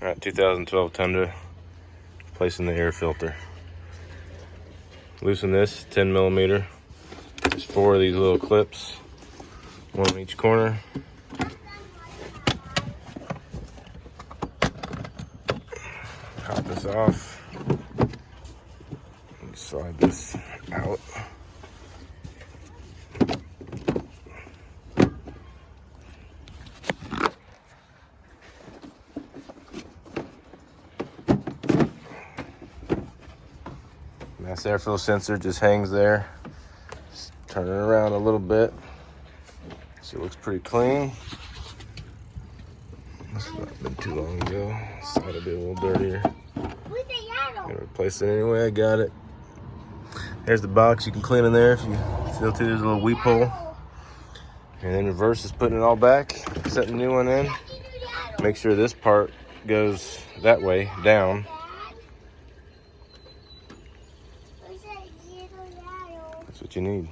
Alright, 2012 Tundra, placing the air filter. Loosen this 10 millimeter. There's 4 of these little clips, one in each corner. Pop this off. Slide this out. Mass airflow sensor just hangs there. Just turn it around a little bit. So it looks pretty clean. This has not been too long ago. This ought to be a little dirtier. I'm gonna replace it anyway. I got it. There's the box. You can clean in there if you feel to. There's a little weep hole. And then reverse is putting it all back, setting a new one in. Make sure this part goes that way, down. That's what you need.